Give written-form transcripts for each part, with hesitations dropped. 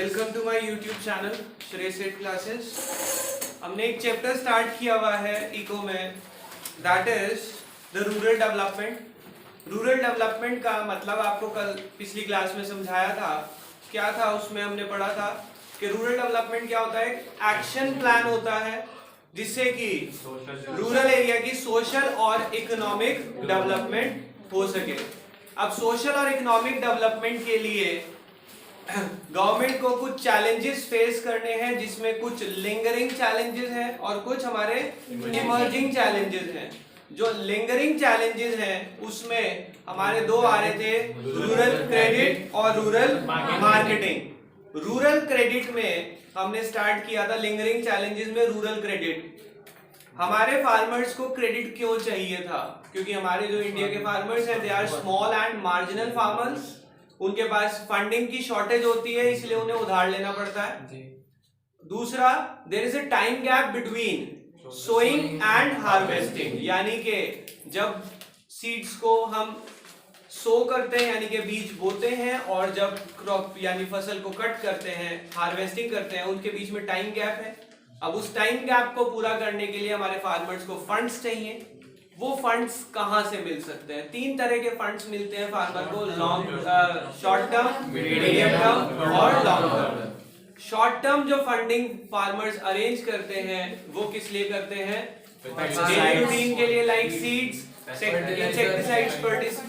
Welcome to my YouTube channel Shreyas Seth classes. हमने एक chapter start किया हुआ है इको में, that is the rural development. Rural development का मतलब आपको कल पिछली क्लास में समझाया था। क्या था उसमें? हमने पढ़ा था कि रूरल डेवलपमेंट क्या होता है। एक्शन प्लान होता है जिससे कि रूरल एरिया की सोशल और इकोनॉमिक डेवलपमेंट हो सके। अब सोशल और इकोनॉमिक डेवलपमेंट के लिए गवर्नमेंट को कुछ चैलेंजेस फेस करने हैं, जिसमें कुछ लिंगरिंग चैलेंजेस हैं और कुछ हमारे इमर्जिंग चैलेंजेस हैं। जो लिंगरिंग चैलेंजेस हैं उसमें हमारे दो आ रहे थे, रूरल क्रेडिट और रूरल मार्केटिंग। रूरल क्रेडिट में हमने स्टार्ट किया था, लिंगरिंग चैलेंजेस में रूरल क्रेडिट। हमारे फार्मर्स को क्रेडिट क्यों चाहिए था? क्योंकि हमारे जो इंडिया के फार्मर्स हैं, they are small and marginal farmers. उनके पास फंडिंग की शॉर्टेज होती है, इसलिए उन्हें उधार लेना पड़ता है। दूसरा, there is a time gap between sowing and harvesting, यानी कि जब सीड्स को हम सो करते हैं यानी कि बीज बोते हैं, और जब क्रॉप यानी फसल को कट करते हैं, हार्वेस्टिंग करते हैं, उनके बीच में टाइम गैप है। अब उस टाइम गैप को पूरा करने के लिए हमारे फार्मर्स को फंड्स चाहिए। वो फंड्स कहां से मिल सकते हैं? तीन तरह के फंड्स मिलते हैं फार्मर को, शॉर्ट टर्म, मीडियम टर्म और लॉन्ग टर्म। शॉर्ट टर्म जो फंडिंग फार्मर्स अरेंज करते हैं वो किस लिए करते हैं? डेली रूटीन के लिए, like seeds, insecticides,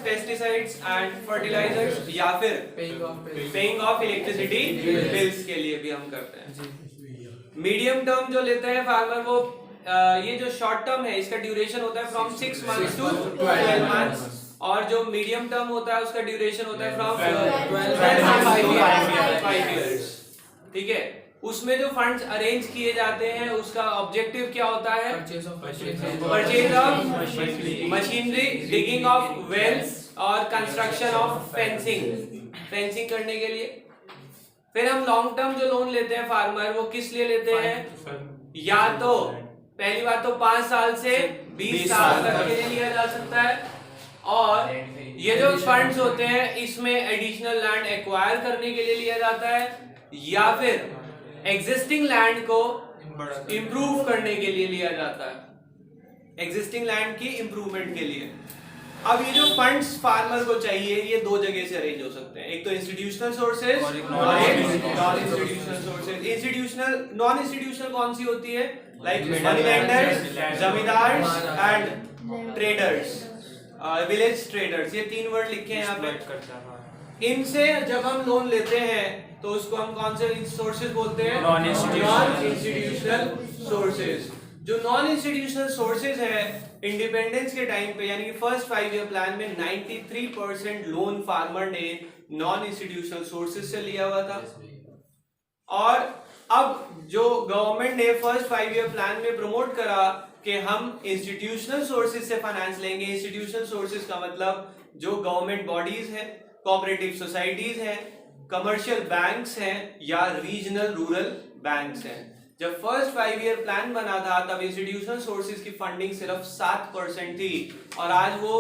pesticides and fertilisers, या फिर पेइंग ऑफ इलेक्ट्रिसिटी बिल्स के लिए भी हम करते हैं। मीडियम टर्म जो लेते हैं फार्मर, वो ये जो शॉर्ट टर्म है इसका ड्यूरेशन होता है फ्रॉम 6 मंथ्स टू 12 मंथ्स, और जो मीडियम टर्म होता है उसका ड्यूरेशन होता है फ्रॉम 5 इयर्स। ठीक है, उसमें जो फंड्स अरेंज किए जाते हैं उसका ऑब्जेक्टिव क्या होता है? Purchase of machinery, digging of wells और कंस्ट्रक्शन ऑफ फेंसिंग करने के लिए। फिर हम लॉन्ग टर्म जो लोन लेते हैं फार्मर, वो किस लिए लेते हैं? या तो पहली बात तो 5 साल से 20 साल तक के लिए लिया जा सकता है, और ये जो फंड्स होते हैं इसमें एडिशनल लैंड एक्वायर करने के लिए लिया जाता है, या फिर एग्जिस्टिंग लैंड को इंप्रूव करने के लिए लिया जाता है, एग्जिस्टिंग लैंड की इंप्रूवमेंट के लिए। अब ये जो फंड्स फार्मर को चाहिए ये दो जगह से अरेंज हो सकते हैं, एक तो इंस्टीट्यूशनल सोर्सेज और एक non institutional sources. Non institutional कौन सी होती है? Like money lenders, zamindars and traders, village traders. ये तीन वर्ड लिखे हैं यहाँ पे। इनसे जब हम लोन लेते हैं तो उसको हम कौन से सोर्सेज बोलते हैं? Non institutional sources. जो नॉन इंस्टीट्यूशनल सोर्सेज है, इंडिपेंडेंस के टाइम पे यानी कि फर्स्ट 5 ईयर प्लान में 93% लोन फार्मर ने नॉन इंस्टीट्यूशनल सोर्सेज से लिया हुआ था। और अब जो गवर्नमेंट ने फर्स्ट 5 ईयर प्लान में प्रमोट करा कि हम इंस्टीट्यूशनल सोर्सेज से फाइनेंस लेंगे। इंस्टीट्यूशनल सोर्सेज का मतलब जो गवर्नमेंट बॉडीज हैं, कोऑपरेटिव सोसाइटीज हैं, कमर्शियल बैंक्स हैं या रीजनल रूरल बैंक्स हैं। जब फर्स्ट 5 ईयर प्लान बना था तब इंस्टीट्यूशनल सोर्सेज की फंडिंग सिर्फ 7% थी, और आज वो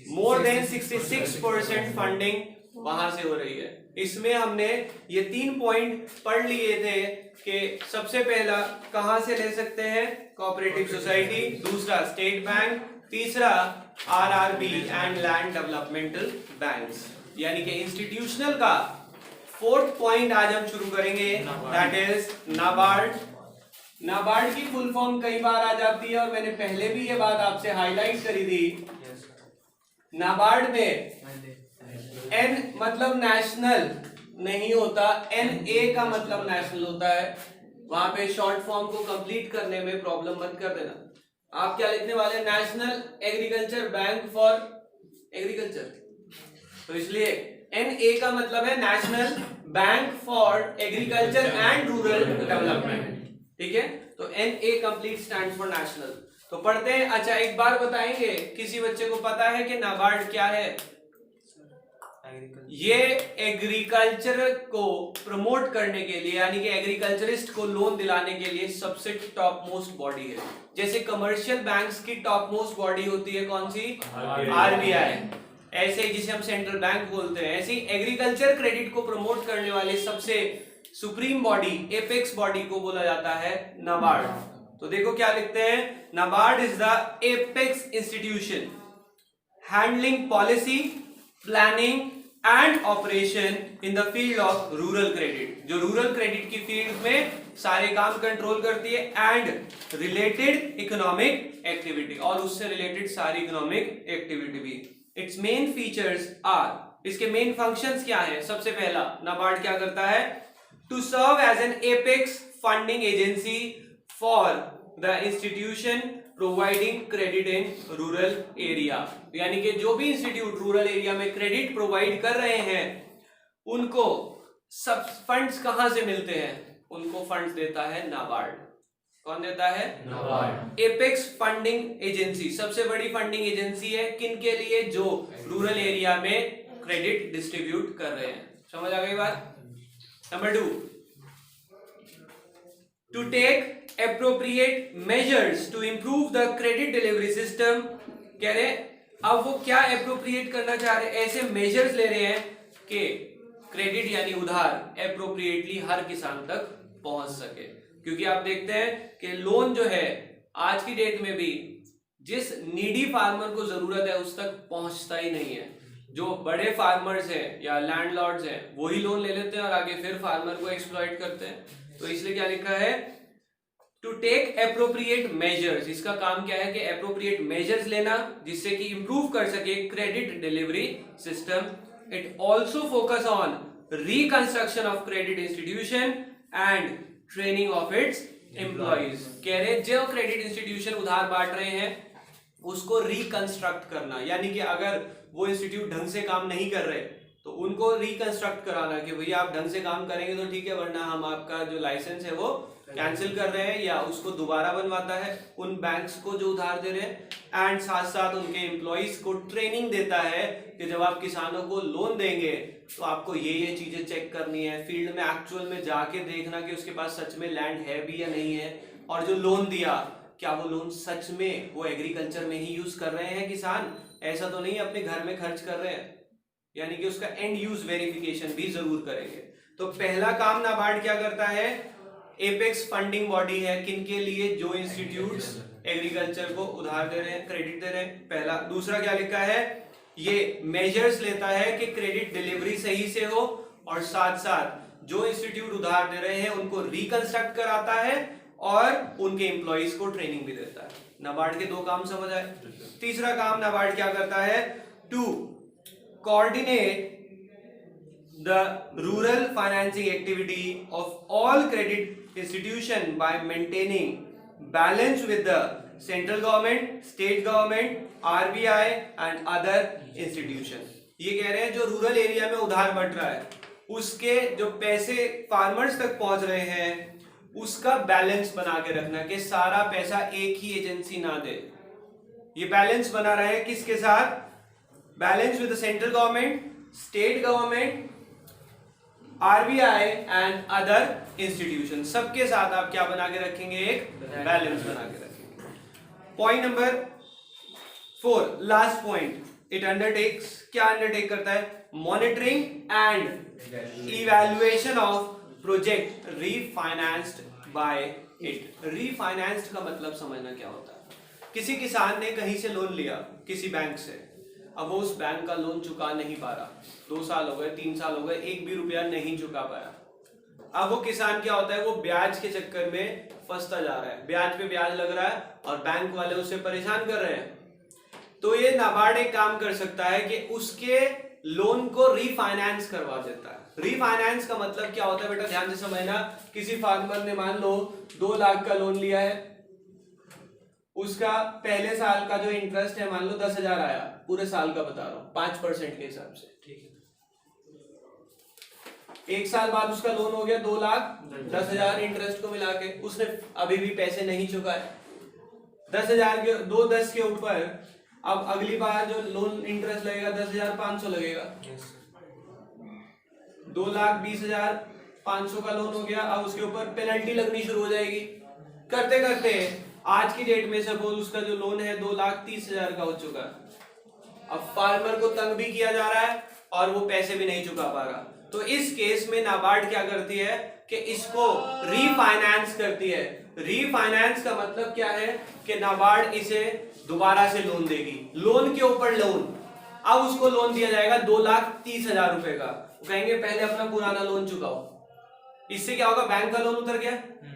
मोर देन 66% फंडिंग वहां से हो रही है। इसमें हमने ये 3 पॉइंट पढ़ लिए थे कि सबसे पहला कहां से ले सकते हैं? कोऑपरेटिव सोसाइटी, दूसरा स्टेट बैंक, तीसरा RRB and land developmental banks. यानी कि इंस्टीट्यूशनल का 4th पॉइंट आज हम शुरू करेंगे, दैट इज नाबार्ड। नाबार्ड की फुल फॉर्म कई बार आ जाती है और मैंने पहले भी ये बात आपसे हाईलाइट करी थी। नाबार्ड में एन मतलब नेशनल नहीं होता, NA का मतलब नेशनल होता है। वहां पे शॉर्ट फॉर्म को कंप्लीट करने में प्रॉब्लम मत कर देना। आप क्या लिखने वाले? National agriculture bank for agriculture. तो इसलिए NA का मतलब है national bank for agriculture and rural development. ठीक है, तो NA complete stands for national. तो पढ़ते हैं। अच्छा, एक बार बताएंगे, किसी बच्चे को पता है कि नाबार्ड क्या है? ये एग्रीकल्चर को प्रमोट करने के लिए यानी कि एग्रीकल्चरिस्ट को लोन दिलाने के लिए सबसे टॉप मोस्ट बॉडी है। जैसे कमर्शियल बैंक्स की टॉप मोस्ट बॉडी होती है कौन सी? RBI। ऐसे ही जिसे हम सेंट्रल बैंक बोलते हैं, ऐसे ही एग्रीकल्चर क्रेडिट को प्रमोट करने वाले सबसे सुप्रीम बॉडी, एपेक्स बॉडी को बोला जाता है नाबार्ड। तो देखो क्या लिखते हैं, NABARD is the apex institution handling policy, planning and operation in the field of rural credit. जो रूरल क्रेडिट की फील्ड में सारे काम कंट्रोल करती है, एंड रिलेटेड इकोनॉमिक एक्टिविटी, और उससे रिलेटेड सारी इकोनॉमिक एक्टिविटी भी। इट्स मेन फीचर्स आर, इसके मेन फंक्शंस क्या हैं? सबसे पहला, नाबार्ड क्या करता है? To serve as an apex funding agency for the institution providing credit in rural area. यानी कि जो भी इंस्टीट्यूट रूरल एरिया में क्रेडिट प्रोवाइड कर रहे हैं, उनको सब फंड्स कहां से मिलते हैं? उनको फंड्स देता है नाबार्ड। कौन देता है? नाबार्ड। एपेक्स फंडिंग एजेंसी सबसे बड़ी फंडिंग एजेंसी है, किन के लिए? जो रूरल एरिया में क्रेडिट डिस्ट्रीब्यूट कर रहे हैं। समझ आ गई बात? Number 2, to take appropriate measures to improve the credit delivery system। कह रहे अब वो क्या appropriate करना चाह रहे हैं? ऐसे measures ले रहे हैं कि क्रेडिट यानी उधार appropriately हर किसान तक पहुंच सके। क्योंकि आप देखते हैं कि लोन जो है आज की डेट में भी जिस नीडी फार्मर को जरूरत है उस तक पहुंचता ही नहीं है। जो बड़े फार्मर्स हैं या लैंडलॉर्ड्स हैं वही लोन ले लेते हैं और आगे फिर फार्मर को एक्सप्लॉइट करते हैं। तो इसलिए क्या लिखा है? To take appropriate measures. इसका काम क्या है कि एप्रोप्रिएट मेजर्स लेना जिससे कि इंप्रूव कर सके credit delivery system. It also focus on reconstruction of credit institution and training of its employees. कह रहे जो क्रेडिट इंस्टीट्यूशन उधार बांट रहे हैं उसको रिकंस्ट्रक्ट करना, यानी कि अगर वो इंस्टीट्यूट ढंग से काम नहीं कर रहे तो उनको रिकंस्ट्रक्ट कराना कि भैया आप ढंग से काम करेंगे तो ठीक है, वरना हम आपका जो लाइसेंस है वो कैंसिल कर रहे हैं या उसको दोबारा बनवाता है उन बैंक्स को जो उधार दे रहे हैं। एंड साथ साथ उनके एम्प्लॉइज को ट्रेनिंग देता है कि जब आप किसानों को लोन देंगे तो आपको ये चीजें चेक करनी है, फील्ड में एक्चुअल में जाके देखना कि उसके पास सच में लैंड है भी या नहीं है, और जो लोन दिया क्या वो लोन सच में वो एग्रीकल्चर में ही यूज कर रहे हैं किसान, ऐसा तो नहीं अपने घर में खर्च कर रहे हैं। यानी कि उसका एंड यूज वेरिफिकेशन भी जरूर करेंगे। तो पहला काम नाबार्ड क्या करता है? एपेक्स फंडिंग बॉडी है, किनके लिए? जो इंस्टीट्यूट्स एग्रीकल्चर को उधार दे रहे हैं, क्रेडिट दे रहे हैं, पहला। दूसरा क्या लिखा है? ये मेजर्स लेता है कि क्रेडिट डिलीवरी सही से हो, और साथ साथ जो इंस्टीट्यूट उधार दे रहे हैं उनको रिकंस्ट्रक्ट कराता है और उनके एम्प्लॉइज को ट्रेनिंग भी देता है। नाबार्ड के दो काम समझ आए। तीसरा काम नाबार्ड क्या करता है? To coordinate the rural financing activity of all credit institution by maintaining balance with the central government, state government, RBI and other institutions। ये कह रहे हैं जो रूरल एरिया में उधार बढ़ रहा है उसके जो पैसे फार्मर्स तक पहुंच रहे हैं उसका बैलेंस बना के रखना कि सारा पैसा एक ही एजेंसी ना दे। ये बैलेंस बना रहे हैं किसके साथ? Balance with the central government, state government, RBI and other institution, सबके साथ आप क्या बना के रखेंगे? एक बैलेंस बना के रखेंगे। Point number 4, last point, it undertakes, क्या अंडरटेक करता है? Monitoring and evaluation of project refinanced by it. Refinanced का मतलब समझना क्या होता है? किसी किसान ने कहीं से लोन लिया किसी बैंक से, अब वो उस बैंक का लोन चुका नहीं पा रहा, 2 साल हो गए, 3 साल हो गए, एक भी रुपया नहीं चुका पाया। अब वो किसान क्या होता है? वो ब्याज के चक्कर में फंसता जा रहा है, ब्याज पे ब्याज लग रहा है और बैंक वाले उसे परेशान कर रहे हैं। तो ये नाबार्ड एक काम कर सकता है कि उसके लोन को रीफाइनेंस करवा देता है। रीफाइनेंस का मतलब क्या होता है बेटा? ध्यान से समझना। किसी फार्मर ने मान लो 2 लाख का लोन लिया है, उसका पहले साल का जो इंटरेस्ट है मान लो 10,000 आया, पूरे साल का बता रहा हूं 5% के हिसाब से, ठीक है। एक साल बाद उसका लोन हो गया 2,10,000 इंटरेस्ट को मिला के, उसने अभी भी पैसे नहीं चुकाए। 10,000 के 2 के ऊपर अब अगली बार जो लोन इंटरेस्ट लगेगा 10,500 लगेगा। 2,20,500 का लोन हो गया, अब उसके ऊपर पेनल्टी लगनी शुरू हो जाएगी। करते करते आज की डेट में सपोज उसका जो लोन है 2,30,000 का हो चुका है। अब फार्मर को तंग भी किया जा रहा है और वो पैसे भी नहीं चुका पा रहा। तो इस केस में नाबार्ड क्या करती है कि इसको रीफाइनेंस करती है। रीफाइनेंस का मतलब क्या है कि नाबार्ड इसे दोबारा से लोन देगी, लोन के ऊपर लोन। अब उसको लोन दिया जाएगा 2,30,000 रुपए का। कहेंगे पहले अपना पुराना लोन चुकाओ। इससे क्या होगा, बैंक का लोन उतर गया,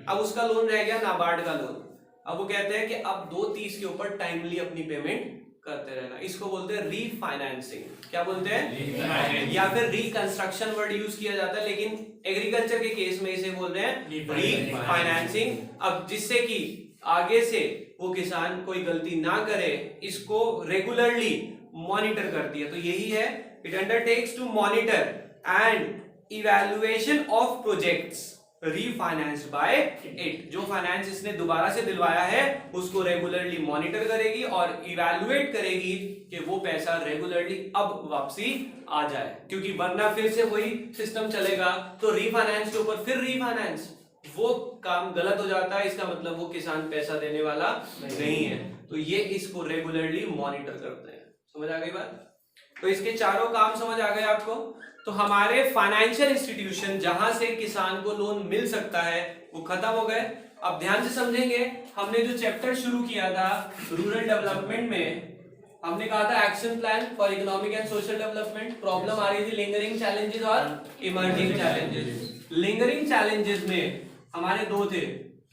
अब उसका लोन रह गया नाबार्ड का लोन। अब वो कहते हैं कि अब 2,30 के ऊपर टाइमली अपनी पेमेंट करते रहना। इसको बोलते हैं रीफाइनेंसिंग। क्या बोलते हैं? या फिर रिकंस्ट्रक्शन वर्ड यूज किया जाता है, लेकिन एग्रीकल्चर के केस में इसे बोल रहे हैं रीफाइनेंसिंग। अब जिससे कि आगे से वो किसान कोई गलती ना करे, इसको रेगुलरली मॉनिटर करती है। तो यही है, it undertakes to monitor and evaluation of projects refinanced by it. जो फाइनेंस इसने दोबारा से दिलवाया है उसको रेगुलरली मॉनिटर करेगी और इवैल्यूएट करेगी कि वो पैसा रेगुलरली अब वापसी आ जाए, क्योंकि वरना फिर से वही सिस्टम चलेगा तो रीफाइनेंस के ऊपर फिर रीफाइनेंस, वो काम गलत हो जाता है। इसका मतलब वो किसान पैसा देने वाला नहीं है। तो ये इसको रेगुलरली मॉनिटर करते हैं। समझ आ गई बात? तो इसके चारों काम समझ आ गए आपको। तो हमारे फाइनेंशियल इंस्टीट्यूशन जहां से किसान को लोन मिल सकता है वो खत्म हो गए। अब ध्यान से समझेंगे, हमने जो चैप्टर शुरू किया था रूरल डेवलपमेंट में, हमने कहा था action plan for economic and social development. Problem आ रही थी लिंगरिंग चैलेंजेस और इमर्जिंग चैलेंजेस। लिंगरिंग चैलेंजेस में हमारे दो थे,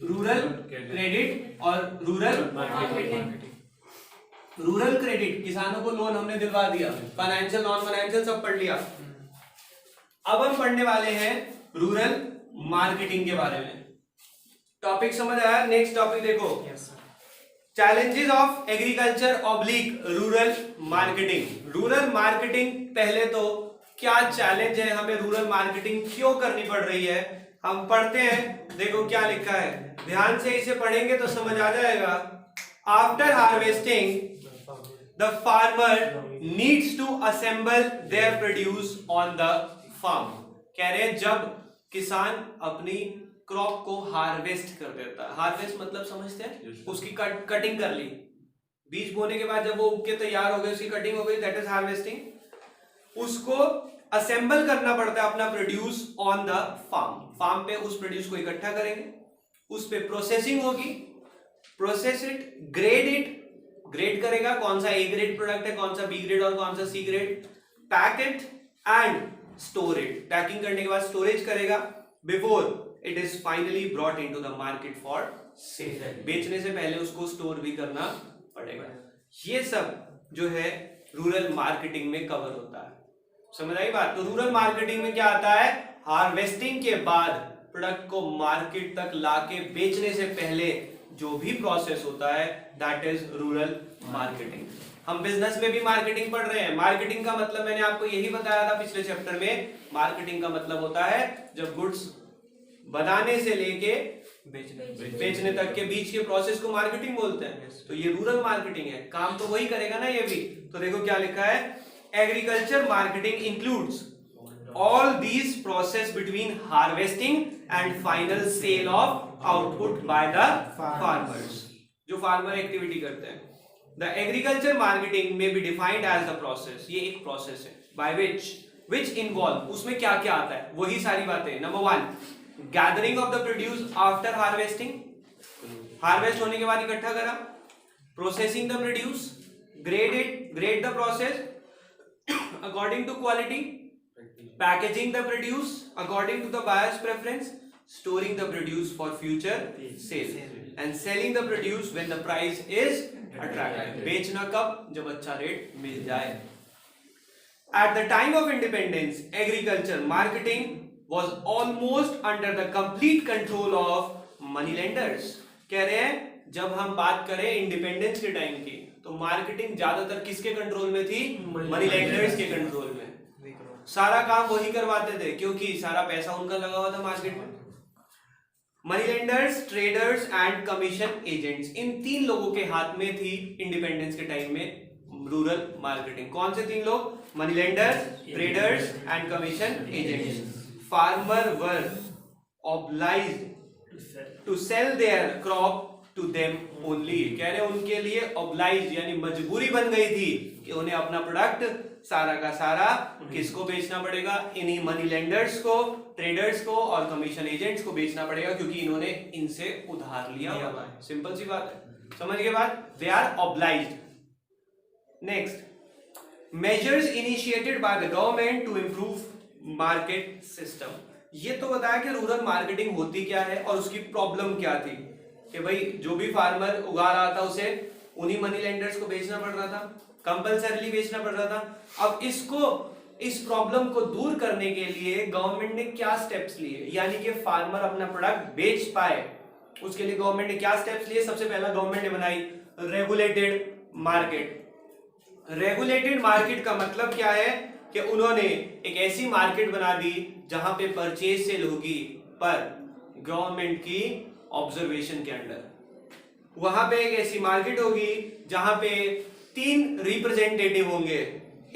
रूरल क्रेडिट और रूरल मार्केटिंग। रूरल क्रेडिट, किसानों को लोन हमने दिलवा दिया, फाइनेंशियल नॉन फाइनेंशियल सब पढ़ लिया। अब हम पढ़ने वाले हैं रूरल मार्केटिंग के बारे में। टॉपिक समझ आया? नेक्स्ट टॉपिक देखो, challenges of agriculture oblique rural marketing. Rural marketing, पहले तो क्या चैलेंज है, हमें रूरल मार्केटिंग क्यों करनी पड़ रही है, हम पढ़ते हैं। देखो क्या लिखा है, ध्यान से इसे पढ़ेंगे तो समझ आ जाएगा। After harvesting the farmer needs to assemble their produce on the farm। कह रहे हैं जब किसान अपनी क्रॉप को हार्वेस्ट कर देता है, हार्वेस्ट मतलब समझते हैं, उसकी कटिंग कर ली, बीज बोने के बाद जब वो उग के तैयार हो गए, उसकी कटिंग हो गई, दैट इज हार्वेस्टिंग। उसको असेंबल करना पड़ता है अपना produce on the farm. Farm पे उस प्रोड्यूस को इकट्ठा करेंगे, उस पे प्रोसेसिंग होगी, process it, grade it, grade करेगा कौन सा ए ग्रेड प्रोडक्ट है, कौन सा बी ग्रेड और कौन सा C grade, pack it and store it. Packing करने के बाद स्टोरेज करेगा before it is finally brought into the market for sale. बेचने से पहले उसको स्टोर भी करना पड़ेगा। ये सब जो है रूरल मार्केटिंग में कवर होता है। समझ आई बात? तो रूरल मार्केटिंग में क्या आता है, हार्वेस्टिंग के बाद प्रोडक्ट को मार्केट तक लाके बेचने से पहले जो भी प्रोसेस होता है दैट इज रूरल मार्केटिंग। हम बिजनेस में भी मार्केटिंग पढ़ रहे हैं। मार्केटिंग का मतलब मैंने आपको यही बताया था पिछले चैप्टर में, मार्केटिंग का मतलब होता है जब गुड्स बनाने से लेके बेचने तक के बीच के प्रोसेस को मार्केटिंग बोलते हैं। तो ये रूरल मार्केटिंग है, काम तो वही करेगा ना ये भी। तो देखो क्या लिखा है, agriculture marketing includes all these process between harvesting and final sale of output by the farmers। जो फार्मर एक्टिविटी करते हैं, the agriculture marketing may be defined as the process, ये एक प्रोसेस है, by which involve, उसमें क्या क्या आता है, वही सारी बातें। Number 1, gathering of the produce after harvesting, harvest होने के बाद इकट्ठा करा, processing the produce, grade the process according to quality, packaging the produce according to the buyer's preference, storing the produce for future sale and selling the produce when the price is attractive। बेचना कब, जब अच्छा rate मिल जाए। At the time of independence, agriculture marketing was almost under the complete control of money lenders। कह रहे हैं जब हम बात करें इंडिपेंडेंस के टाइम की, तो मार्केटिंग ज्यादातर किसके कंट्रोल में थी, मनी लेंडर्स के कंट्रोल में। सारा काम वही करवाते थे क्योंकि सारा पैसा उनका लगा हुआ था मार्केट में। Money lenders, traders and commission agents, इन 3 लोगों के हाथ में थी इंडिपेंडेंस के टाइम में रूरल मार्केटिंग। कौन से 3 लोग, money lenders, traders and commission agents. Farmer were obliged to sell their crop to them only. कह रहे उनके लिए ऑब्लाइज यानी मजबूरी बन गई थी कि उन्हें अपना प्रोडक्ट सारा का सारा किसको बेचना पड़ेगा? इन्हीं मनी लेंडर्स को, ट्रेडर्स को और कमीशन एजेंट्स को बेचना पड़ेगा, क्योंकि इन्होंने इनसे उधार लिया हुआ है। सिंपल सी बात है, समझ के बाद they are obliged. Next, measures initiated by the government to improve market system. ये तो बताया कि रूरल मार्केटिंग होती क्या है और उसकी प्रॉब्लम क्या थी, कि भाई जो भी फार्मर उगा रहा था उसे उन्हीं मनी लेंडर्स को बेचना पड़ रहा था, कंपल्सरीली बेचना पड़ रहा था। अब इस प्रॉब्लम को दूर करने के लिए गवर्नमेंट ने क्या स्टेप्स लिए, यानी कि फार्मर अपना प्रोडक्ट बेच पाए, उसके लिए गवर्नमेंट ने क्या स्टेप्स लिए? सबसे पहला गवर्नमेंट ने बनाई रेगुलेटेड मार्केट। रेगुलेटेड मार्केट का मतलब क्या है कि उन्होंने एक ऐसी मार्केट बना दी जहां पे परचेज सेल होगी, पर गवर्नमेंट की ऑब्जर्वेशन के अंडर। वहां पे एक ऐसी मार्केट होगी जहां पे 3 रिप्रेजेंटेटिव होंगे,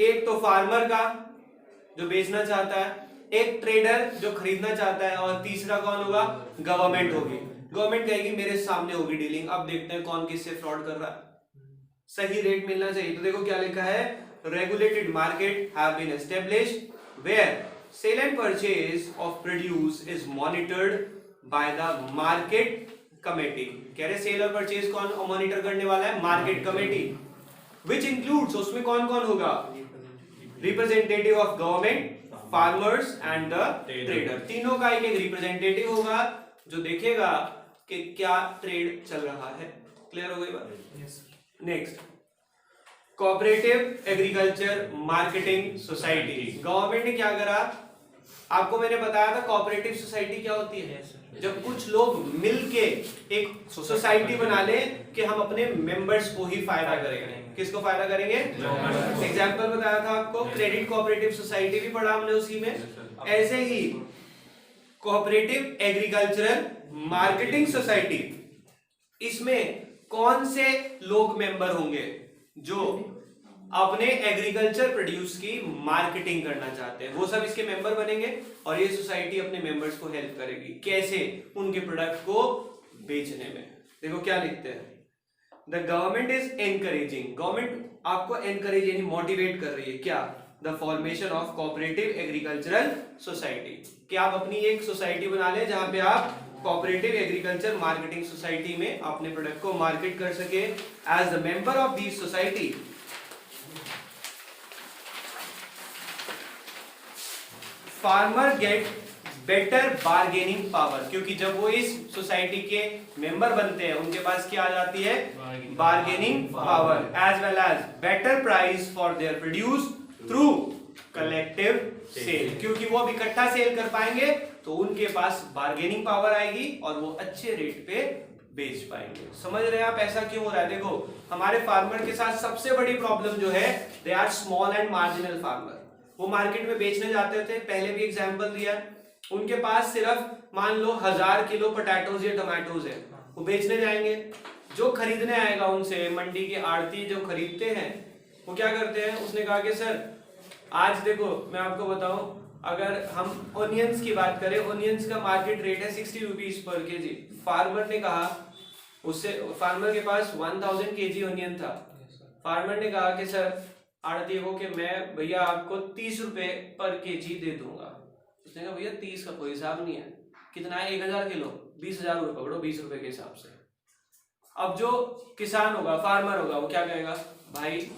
एक तो फार्मर का जो बेचना चाहता है, एक ट्रेडर जो खरीदना चाहता है, और तीसरा कौन होगा? गवर्नमेंट होगी। गवर्नमेंट कहेगी मेरे सामने होगी डीलिंग, अब देखते हैं कौन किससे फ्रॉड कर रहा है, सही रेट मिलना चाहिए। तो देखो क्या लिखा है, regulated market have been established where sale and purchase of produce is monitored by the market committee. कह रहे सेल और परचेज कौन मॉनिटर करने वाला है? Market committee. विच इंक्लूड्स, उसमें कौन कौन होगा? Representative of government, farmers and the trader. तीनों का एक एक रिप्रेजेंटेटिव होगा जो देखेगा कि क्या ट्रेड चल रहा है। क्लियर हो गई बात? Next, cooperative agriculture marketing society. Government ने क्या करा, आपको मैंने बताया था कोऑपरेटिव सोसाइटी क्या होती है, जब कुछ लोग मिलके एक सोसाइटी बना ले कि हम अपने मेंबर्स को ही फायदा करेंगे। किसको फायदा करेंगे? एग्जांपल बताया था आपको, क्रेडिट कोऑपरेटिव सोसाइटी भी पढ़ा हमने उसी में। ऐसे ही कोऑपरेटिव एग्रीकल्चरल मार्केटिंग सोसाइटी, इसमें कौन से लोग मेंबर होंगे? जो अपने एग्रीकल्चर प्रोड्यूस की मार्केटिंग करना चाहते हैं, वो सब इसके मेंबर बनेंगे और ये सोसाइटी अपने मेंबर्स को हेल्प करेगी कैसे? उनके प्रोडक्ट को बेचने में। देखो क्या लिखते हैं, the government is encouraging, government आपको एनकरेज यानी मोटिवेट कर रही है क्या? The formation of cooperative agricultural society, कि आप अपनी एक सोसाइटी बना ले जहां पे आप कोऑपरेटिव एग्रीकल्चर मार्केटिंग सोसाइटी में अपने प्रोडक्ट को मार्केट कर सके। As the member of this society, farmer get better bargaining power, क्योंकि जब वो इस सोसाइटी के मेंबर बनते हैं उनके पास क्या आ जाती है? Bargaining power, as well as better price for their produce through collective sale, क्योंकि वो अब इकट्ठा सेल कर पाएंगे तो उनके पास बार्गेनिंग पावर आएगी और वो अच्छे रेट पे बेच पाएंगे। समझ रहे हैं आप ऐसा क्यों हो रहा है? देखो हमारे फार्मर के साथ सबसे बड़ी प्रॉब्लम जो है, they are small and marginal farmer. वो मार्केट में बेचने जाते थे, पहले भी एग्जांपल दिया, उनके पास सिर्फ मान लो 1000 किलो पोटैटोज या टमाटोज है, वो बेचने जाएंगे, जो खरीदने आएगा उनसे मंडी के आड़ती जो खरीदते हैं वो क्या करते हैं? उसने कहा कि सर आज देखो मैं आपको बताऊं, अगर हम ऑनियंस की बात करें, ऑनियंस का मार्केट रेट है 60 रुपीज पर केजी। फार्मर ने कहा, उससे फार्मर के पास 1000 केजी ऑनियन था, फार्मर ने कहा कि सर आड़ती को कि मैं भैया आपको 30 रुपए पर केजी दे दूंगा। उसने कहा भैया 30 का कोई हिसाब नहीं है, कितना है? 1000 किलो, 20,000 रुपये पकड़ो 20 रुपए के हिसाब से। अब जो किसान होगा, फार्मर होगा, वो क्या कहेगा? भाई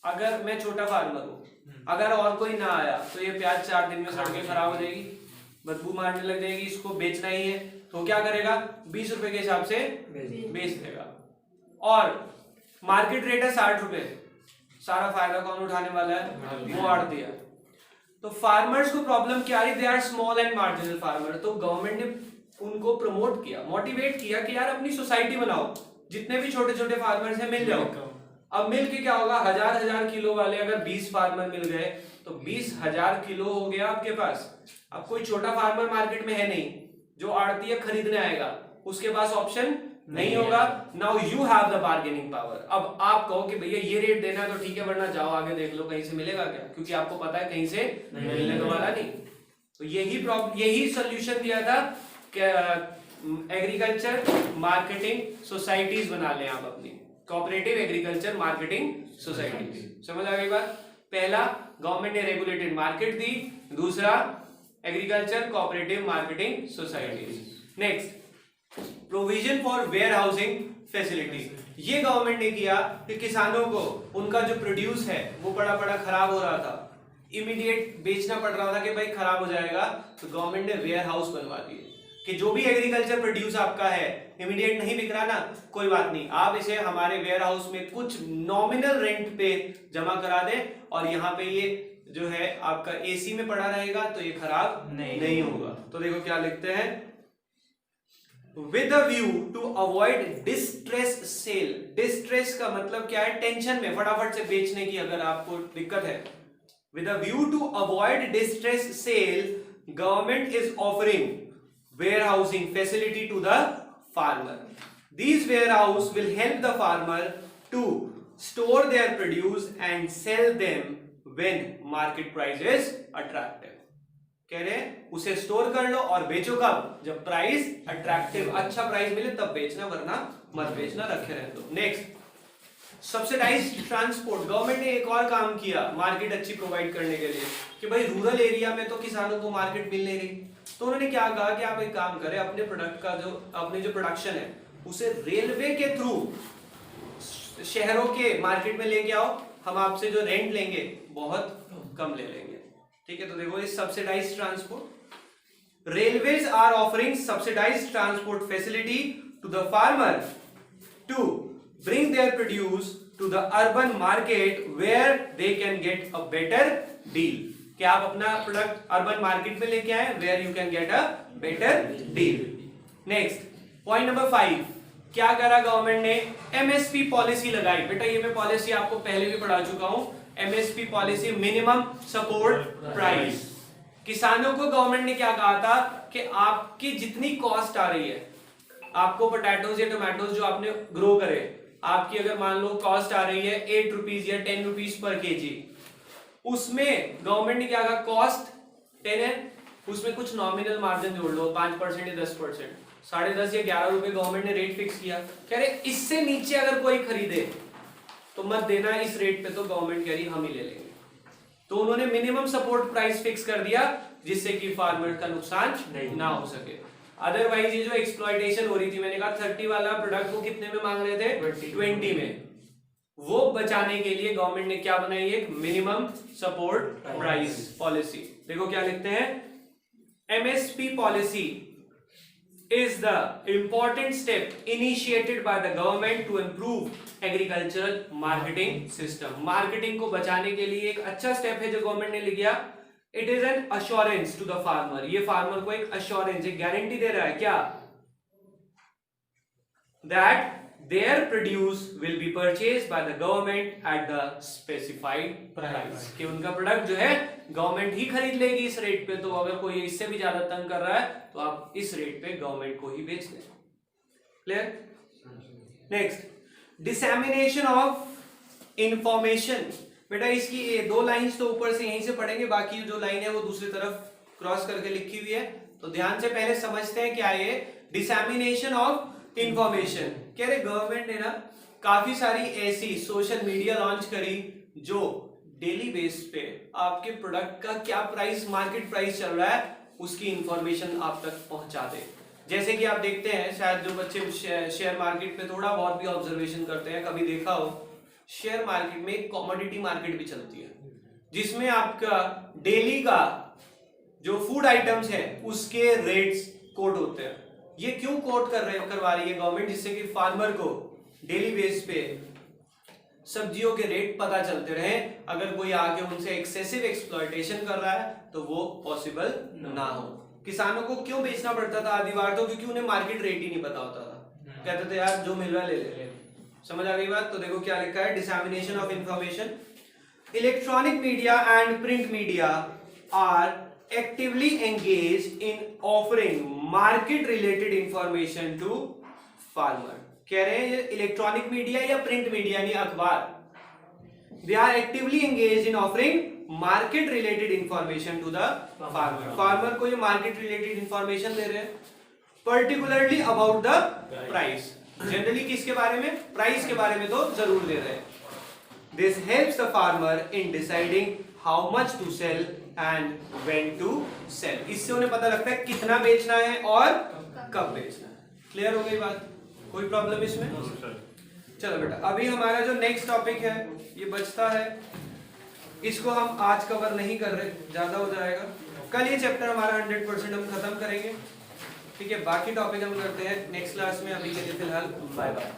अगर मैं छोटा फार्मर हूँ, अगर और कोई ना आया तो ये प्याज 4 दिन में सड़ के खराब हो जाएगी, बदबू मारने लग जाएगी, इसको बेचना ही है, तो क्या करेगा? 20 रुपए के हिसाब से बेच देगा। और मार्केट रेट है 60 रुपए, सारा फायदा कौन उठाने वाला है? वो आड़ती है। तो फार्मर्स को प्रॉब्लम क्या आ रही? They are small and marginal farmer. तो गवर्नमेंट ने उनको प्रमोट किया, मोटिवेट किया कि यार अपनी सोसाइटी बनाओ, जितने भी छोटे छोटे फार्मर्स हैं मिल जाओ। अब मिल के क्या होगा? 1000 किलो वाले अगर 20 फार्मर मिल गए तो 20,000 किलो हो गया आपके पास। अब कोई छोटा फार्मर मार्केट में है नहीं जो आड़ती खरीदने आएगा, उसके पास ऑप्शन नहीं होगा। Now you have the bargaining power. अब आप कहो कि भैया ये रेट देना तो ठीक है, वरना जाओ आगे देख लो कहीं से मिलेगा क्या, क्योंकि आपको पता है कहीं से मिलने वाला नहीं। तो यही सोल्यूशन दिया था कि एग्रीकल्चर मार्केटिंग सोसाइटीज बना लें आप अपनी, कोऑपरेटिव एग्रीकल्चर मार्केटिंग सोसाइटी। समझ आ गई बात? पहला गवर्नमेंट ने रेगुलेटेड मार्केट दी, दूसरा agriculture cooperative marketing societies. Next provision for warehousing facility, ये गवर्नमेंट ने किया कि किसानों को उनका जो प्रोड्यूस है वो बड़ा खराब हो रहा था, इमीडिएट बेचना पड़ रहा था कि भाई खराब हो जाएगा, तो गवर्नमेंट ने वेयर हाउस बनवा दिए कि जो भी एग्रीकल्चर प्रोड्यूस आपका है इमीडिएट नहीं बिक रहा ना, कोई बात नहीं, आप इसे हमारे वेयर हाउस में कुछ नॉमिनल रेंट पे जमा करा दें और यहाँ पे ये जो है आपका एसी में पड़ा रहेगा तो ये खराब नहीं होगा। तो देखो क्या लिखते हैं, with a view to avoid distress sale. Distress का मतलब क्या है, टेंशन में फटाफट से बेचने की अगर आपको दिक्कत है। With a view to avoid distress sale government is offering warehousing facility to the farmer. These warehouse will help the farmer to store their produce and sell them when market price is attractive. कह रहे हैं उसे store कर लो और बेचो कब, जब price attractive अच्छा प्राइस मिले तब बेचना, वरना मत बेचना, रखे रहने दो। नेक्स्ट सब्सिडाइज्ड ट्रांसपोर्ट, गवर्नमेंट ने एक और काम किया मार्केट अच्छी प्रोवाइड करने के लिए कि भाई रूरल एरिया में तो किसानों को मार्केट मिल नहीं रही, तो उन्होंने क्या कहा कि आप एक काम करें, अपने प्रोडक्ट का जो अपने जो प्रोडक्शन है उसे रेलवे के थ्रू शहरों के मार्केट में लेके आओ, हम आपसे जो रेंट लेंगे बहुत कम ले लेंगे। ठीक है, तो देखो ये subsidised transport, railways are offering subsidised transport facility to the farmer to bring their produce to the urban market where they can get a better deal, कि आप अपना प्रोडक्ट अर्बन मार्केट में लेके आए where you can get a better deal. Next point number 5, क्या करा government ने, MSP policy लगाई। बेटा ये मैं पॉलिसी आपको पहले भी पढ़ा चुका हूं, MSP policy minimum support price. किसानों को गवर्नमेंट ने क्या कहा था कि आपकी जितनी कॉस्ट आ रही है, आपको पोटैटोज या टोमेटोज जो आपने ग्रो करे, आपकी अगर मान लो कॉस्ट आ रही है 8 रुपीज या 10 रुपीज पर केजी, उसमें गवर्नमेंट ने क्या कहा, कॉस्ट 10 है, उसमें कुछ नॉमिनल मार्जिन जोड़ लो 5% या 10%, 10.5 या 11 रुपए गवर्नमेंट ने रेट फिक्स किया। कह रहे इससे नीचे अगर कोई खरीदे तो मत देना इस रेट पे, तो गवर्नमेंट कह रही हम ही ले लेंगे। तो उन्होंने मिनिमम सपोर्ट प्राइस फिक्स कर दिया जिससे कि फार्मर का नुकसान ना हो सके। अदरवाइज ये जो एक्सप्लॉयटेशन हो रही थी, मैंने कहा 30 वाला प्रोडक्ट को कितने में मांग रहे थे, 20 में, वो बचाने के लिए गवर्नमेंट ने क्या बनाई, एक मिनिमम सपोर्ट प्राइस पॉलिसी। देखो क्या लिखते हैं, MSP policy is the important step initiated by the government to improve agricultural marketing system. Marketing को बचाने के लिए एक अच्छा स्टेप है जो गवर्नमेंट ने लिया। It is an assurance to the farmer, ये फार्मर को एक अश्योरेंस, एक गारंटी दे रहा है क्या, that their produce will be purchased by the government at the specified price, कि उनका प्रोडक्ट जो है गवर्नमेंट ही खरीद लेगी इस रेट पे, तो अगर कोई इससे भी ज्यादा तंग कर रहा है तो आप इस रेट पे गवर्नमेंट को ही बेच दें। Clear? Next dissemination of information. बेटा इसकी ये 2 लाइंस तो ऊपर से यहीं से पढ़ेंगे, बाकी जो लाइन है वो दूसरी तरफ क्रॉस करके लिखी हुई है, तो ध्यान से पहले समझते हैं क्या ये डिसेमिनेशन ऑफ इंफॉर्मेशन। कह रहे गवर्नमेंट ने ना काफी सारी ऐसी सोशल मीडिया लॉन्च करी जो डेली बेस पे आपके प्रोडक्ट का क्या प्राइस, मार्केट प्राइस चल रहा है, उसकी इंफॉर्मेशन आप तक पहुंचा दे। जैसे कि आप देखते हैं, शायद जो बच्चे शेयर मार्केट पे थोड़ा बहुत भी ऑब्जर्वेशन करते हैं, कभी देखा हो, शेयर मार्केट में एक कमोडिटी मार्केट भी चलती है जिसमें आपका डेली का जो फूड आइटम्स है उसके रेट्स कोट होते हैं। ये क्यों कोट करवा रही है गवर्नमेंट, जिससे कि फार्मर को डेली बेस पे सब्जियों के रेट पता चलते रहे। अगर कोई आके उनसे एक्सेसिव एक्सप्लॉयटेशन कर रहा है तो वो पॉसिबल ना हो। किसानों को क्यों बेचना पड़ता था आधी बार, तो क्योंकि उन्हें मार्केट रेट ही नहीं पता होता था, कहते थे यार जो मिल रहा है ले ले। समझ आ गई बात? तो देखो क्या लिखा है, dissemination of information. Electronic media and print media are actively engaged in offering market related information to farmer। कह रहे हैं इलेक्ट्रॉनिक मीडिया या प्रिंट मीडिया यानी अखबार, they are actively engaged in offering market related information to the farmer। Farmer को ये market related information दे रहे हैं, particularly about the price। Generally किसके बारे में, प्राइस के बारे में तो जरूर दे रहे हैं। This helps the farmer in deciding how much to sell and when to sell. इससे उन्हें पता लगता है कितना बेचना है और कब बेचना है. क्लियर हो गई बात? कोई प्रॉब्लम इसमें? चलो बेटा, अभी हमारा जो नेक्स्ट टॉपिक है ये बचता है, इसको हम आज कवर नहीं कर रहे, ज्यादा हो जाएगा. कल ये चैप्टर हमारा 100% हम खत्म करेंगे. ठीक है, बाकी टॉपिक हम करते हैं नेक्स्ट क्लास में. अभी के लिए फिलहाल बाय बाय.